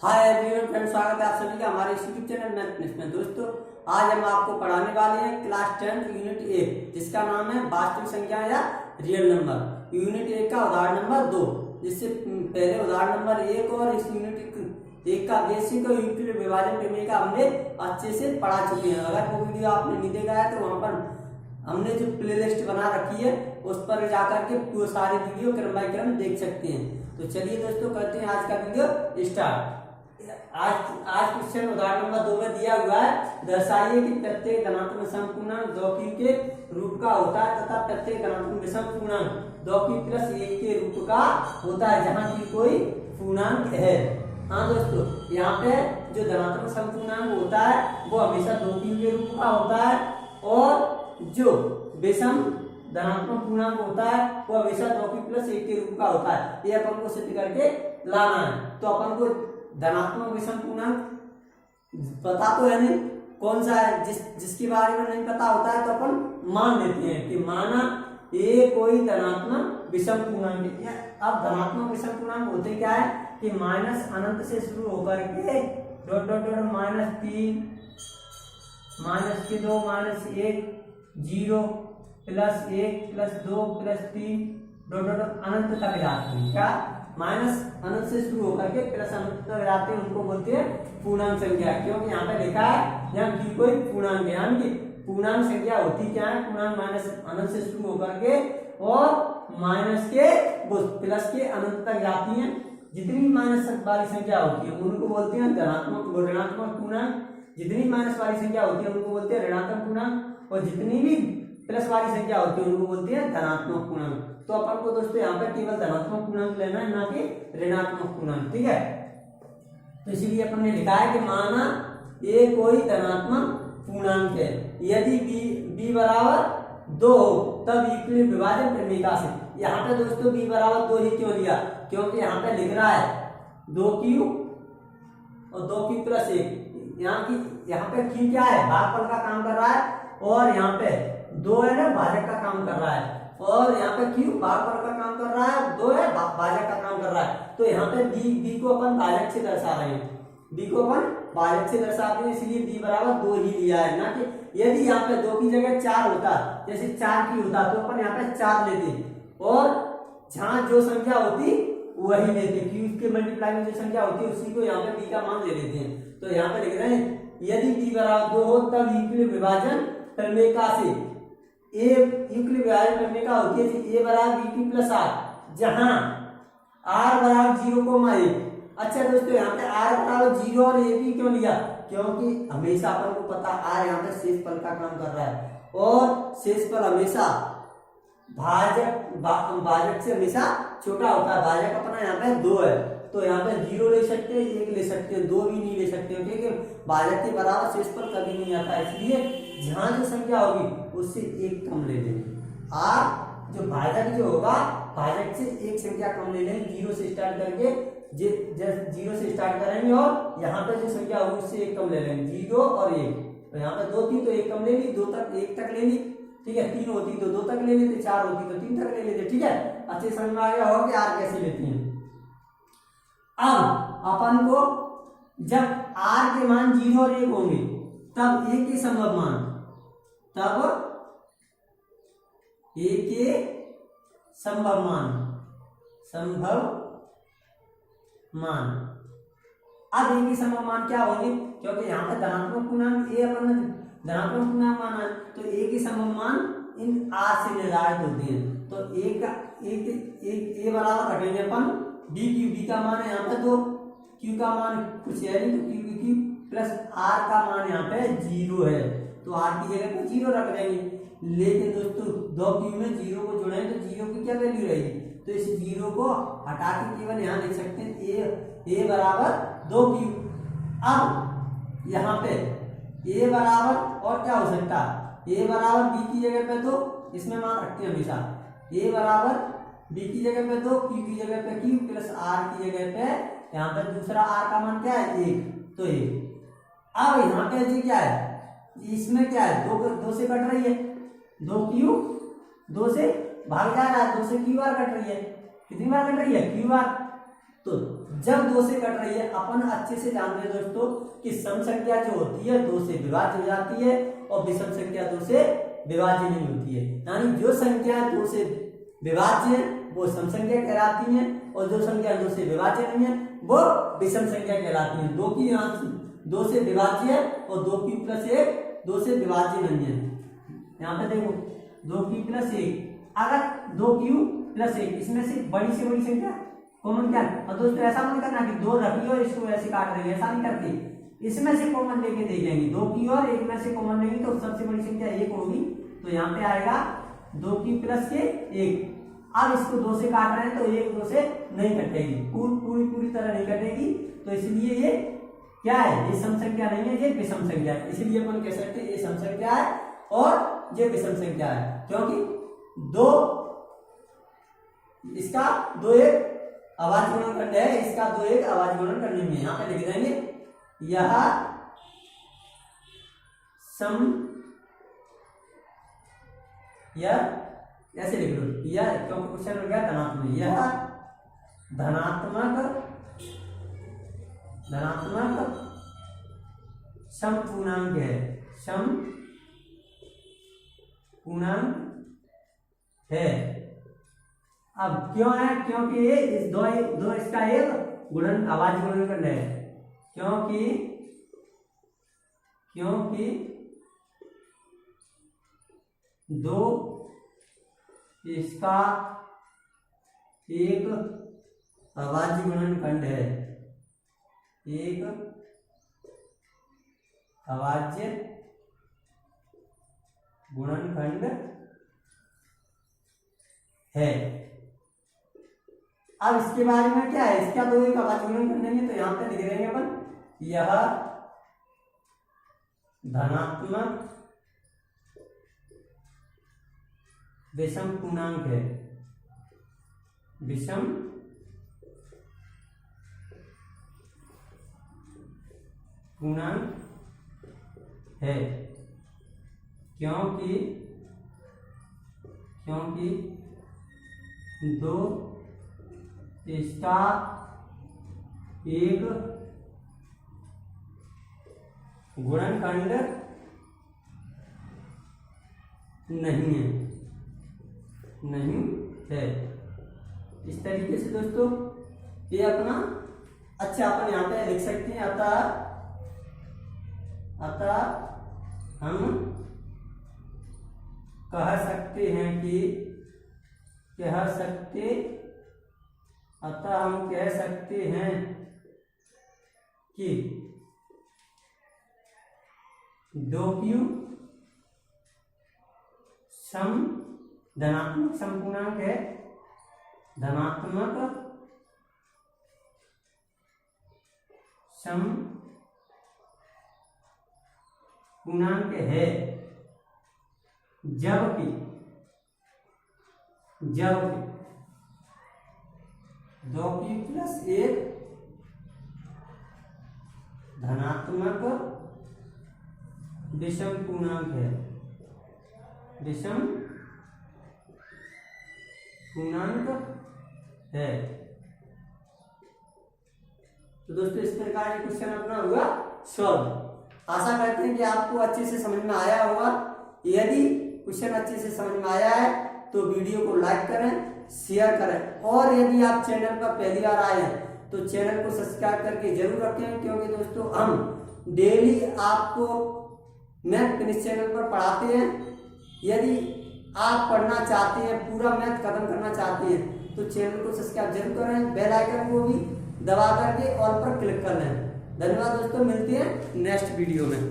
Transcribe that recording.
Hi everyone friends, स्वागत है आप सभी का हमारे इस यूट्यूब चैनल मैथमेटिक्स में। दोस्तों, आज हम आपको पढ़ाने वाले हैं क्लास 10 यूनिट 1, जिसका नाम है वास्तविक संख्या या रियल नंबर। यूनिट 1 का उदाहरण नंबर 2। जिससे पहले उदाहरण नंबर 1 और इस यूनिट 1 का बेसिक और यूक्लिड विभाजन प्रमेय का हमने अच्छे से पढ़ा चुके हैं। अगर वो वीडियो आपने नहीं देखा है तो वहां पर हमने जो प्लेलिस्ट बना रखी है उस पर जाकर के वो सारे वीडियो क्रम बाय क्रम देख सकते हैं। तो चलिए दोस्तों, करते हैं आज का वीडियो स्टार्ट। आज क्वेश्चन उदाहरण नंबर 2 में दिया हुआ है, दर्शाइए कि प्रत्येक धनात्मक विषम पूर्णांक 2 q के रूप का होता है तथा प्रत्येक धनात्मक विषम पूर्णांक 2q + 1 के रूप का होता है जहां q कोई पूर्णांक है। हाँ दोस्तों, यहाँ पे जो धनात्मक विषम पूर्णांक होता है वो हमेशा 2q के रूप का होता है और जो विषम धनात्मक पूर्णांक होता है वो हमेशा 2q + 1 के रूप का होता है। ये अपन को सिद्ध करके लाना है। तो अपन को धनात्मक विषम पूर्णांक पता तो है नहीं कौन सा है, जिसके बारे में नहीं पता होता है तो अपन मान लेते हैं कि माना ए कोई धनात्मक विषम पूर्णांक है। अब धनात्मक विषम पूर्णांक होते क्या है कि माइनस अनंत से शुरू होकर के dot dot dot -3 -2 -1 0 +1 +2 +3 dot dot अनंत तक जाते हैं। क्या माइनस अनंत से शुरू होकर के प्लस अनंत तक जाते हैं, उनको बोलते हैं पूर्णांक संख्या। क्योंकि यहाँ पे लिखा है यहाँ की कोई पूर्णांक है, यानी कि पूर्णांक संख्या होती क्या है, पूर्णांक माइनस अनंत से शुरू होकर के और माइनस के प्लस के अनंत तक जाती हैं। जितनी माइनस वाली संख्या होती है उनको बोलते हैं धनात्मक ऋणात्मक पूर्णांक। जितनी माइनस वाली संख्या होती है उनको बोलते हैं ऋणात्मक पूर्णांक और जितनी भी प्लस वाली संख्या होती है उनको बोलते हैं धनात्मक पूर्णांक। तो अपन को दोस्तों यहाँ पे केवल धनात्मक पूर्णांक लेना है, ना कि ऋणात्मक पूर्णांक। ठीक है, तो इसीलिए अपन ने लिखा है कि माना ए कोई धनात्मक पूर्णांक है यदि b बराबर 2 हो तब यूक्लिड विभाजन प्रमेय से। यहाँ पे दोस्तों b बराबर 2 ही क्यों लिया, क्योंकि यहाँ पे लिख रहा है 2q और 2q + 1। यहाँ पे q क्या है, भागफल का काम कर रहा है और यहाँ पे 2 है ना भाजक का काम कर रहा है, और यहाँ पे q भागफल का काम कर रहा है, 2 है भाजक का काम कर रहा है। तो यहाँ पे b को अपन भाजक से दर्शा रहे हैं, b को अपन भाजक से दर्शाते हैं, इसलिए b बराबर 2 ही लिया है। ना कि यदि यहाँ पे 2 की जगह 4 होता, जैसे 4 की होता तो अपन यहाँ पे 4 लेते और जहां जो संख्या होती वही लेते, q के मल्टीप्लाई में जो संख्या होती है उसी को यहाँ पे b का मान ले लेते हैं। तो यहाँ पे लिख रहे हैं यदि b बराबर 2 हो तब यूक्लिड विभाजन प्रमेय से ए यूक्लिड विभाजन प्रमेय का होती है ए बराबर b2 + r, जहां r बराबर 0,1। अच्छा दोस्तों, यहाँ पे r बराबर 0 और 1 ही क्यों लिया, क्योंकि हमेशा अपन को पता r यहाँ पे शेषफल का काम कर रहा है और शेषफल हमेशा भाजक से हमेशा छोटा होता है। भाजक अपना यहाँ पे 2 है तो यहाँ पे 0 ले सकते हैं, 1 ले सकते हैं, 2 भी नहीं ले सकते हैं, क्योंकि भाजक के बराबर शेषफल कभी नहीं आता। इसलिए जहां जो संख्या होगी उससे 1 कम ले लेंगे। जो भाजक जो होगा भाजक से 1 संख्या कम ले लेंगे, 0 से स्टार्ट करके 0 से स्टार्ट करेंगे और यहाँ पे जो संख्या होगी उससे 1 कम ले लेंगे, 0 और 1। तो यहाँ पे 2 थी तो 1 कम ले ली, 2 तक 1 तक ले ली, ठीक है। 3 होती तो 2 तक ले लेते, 4 होती तो 3 तक ले लेते। ठीक है, अच्छे समझ में आ गया होगा कि r कैसे लेती हैं। अब अपन को जब r के मान 0 और 1 होंगे तब a के संभव मान, अब a के संभव मान क्या होंगे, क्योंकि यहाँ पे धनात्मक पूर्णांक a अपन धनात्मक पूर्णांक माना है तो a के संभव मान इन r से निर्धारित होते हैं। तो a बराबर रखेंगे अपन b का मान है यहाँ पे 2, q का मान कुछ है नहीं तो q प्लस r का मान यहाँ पे 0 है तो r की जगह पे 0 रख देंगे। लेकिन दोस्तों 2q में 0 को जोड़ें तो 0 की क्या वैल्यू रहेगी, तो इस 0 को हटा के केवल यहाँ लिख सकते हैं a बराबर 2q। अब यहाँ पे a बराबर और क्या हो सकता है, a बराबर b की जगह पे 2, इसमें मान रखते हैं हमेशा, a बराबर b की जगह पे 2, q की जगह पे q प्लस r की जगह पे यहाँ पे दूसरा r का मान क्या है 1, तो 1। अब यहाँ पे जी क्या है, इसमें क्या है 2 से कट रही है, 2q 2 से भाग जा रहा है, 2 से q बार कट रही है, कितनी बार कट रही है q बार। तो जब 2 से कट रही है, अपन अच्छे से जानते हैं दोस्तों कि सम संख्या जो होती है 2 से विभाज्य हो जाती है और विषम संख्या 2 से विभाज्य नहीं होती है। यानी जो संख्या 2 से विभाज्य है वो सम संख्या कहलाती है और जो संख्या 2 से विभाज्य नहीं है वो विषम संख्या कहलाती है। 2 की 2 से विभाज्य है और 2 की प्लस 1 2 से विभाज्य नहीं है। यहाँ पे देखो 2 की प्लस 1, अगर 2 क्यू प्लस 1 इसमें से बड़ी संख्या कॉमन क्या है। और दोस्तों ऐसा नहीं करना कि 2 रखी और इसको ऐसे काट रही है, ऐसा नहीं करते, इसमें से कॉमन लेके देखेंगे। 2 की और 1 में से कॉमन लेंगे तो सबसे बड़ी संख्या 1 होगी, तो यहाँ पे आएगा 2 की प्लस के 1। अब इसको 2 से काट रहे हैं तो 1 2 से नहीं कटेगी, पूरी तरह नहीं कटेगी, तो इसलिए ये क्या है, ये सम संख्या नहीं है, ये विषम संख्या है। इसलिए अपन कह सकते हैं ये सम संख्या है और ये विषम संख्या है, क्योंकि 2 इसका 2 1 अभाज्य गुणनखंड है, इसका 2 1 अभाज्य गुणनखंड नहीं है। यहाँ पे लिख देंगे यह सम, यह ऐसे लिख लो, यह क्योंकि क्वेश्चन हो गया धनात्मक, यह धनात्मक सम पूर्णांक है, सम पूर्णांक है। अब क्यों है, क्योंकि ये इस दो इसका एक गुणन अभाज्य गुणनखंड है, क्योंकि दो इसका एक अभाज्य गुणनखंड है, एक अभाज्य गुणनखंड है। अब इसके बारे में क्या है, इसका 2 1 अभाज्य गुणनखंड नहीं है, तो यहां पे लिख देंगे अपन यह धनात्मक विषम पूर्णांक है, विषम पूर्णांक है, क्योंकि 2 इसका एक गुणनखंड नहीं है। इस तरीके से दोस्तों ये अपना अच्छा अपन यहाँ पे लिख सकते हैं, अतः हम कह सकते हैं कि अतः हम कह सकते हैं कि 2q सम धनात्मक सम पूर्णांक है, धनात्मक सम पूर्णांक है, जबकि 2q प्लस 1 धनात्मक विषम पूर्णांक है, विषम पूर्णांक है। तो दोस्तों इस प्रकार ये क्वेश्चन अपना हुआ सॉल्व। आशा करते हैं कि आपको अच्छे से समझ में आया होगा। यदि क्वेश्चन अच्छे से समझ में आया है तो वीडियो को लाइक करें, शेयर करें, और यदि आप चैनल पर पहली बार आए हैं तो चैनल को सब्सक्राइब करके जरूर रखें, क्योंकि दोस्तों हम डेली आपको मैथ फिनिश चैनल पर पढ़ाते हैं। यदि आप पढ़ना चाहते हैं, पूरा मैथ खत्म करना चाहते हैं, तो चैनल को सब्सक्राइब जरूर करें, बेल आइकन को भी दबा करके ऑल पर क्लिक कर लें। धन्यवाद दोस्तों, मिलते हैं नेक्स्ट वीडियो में।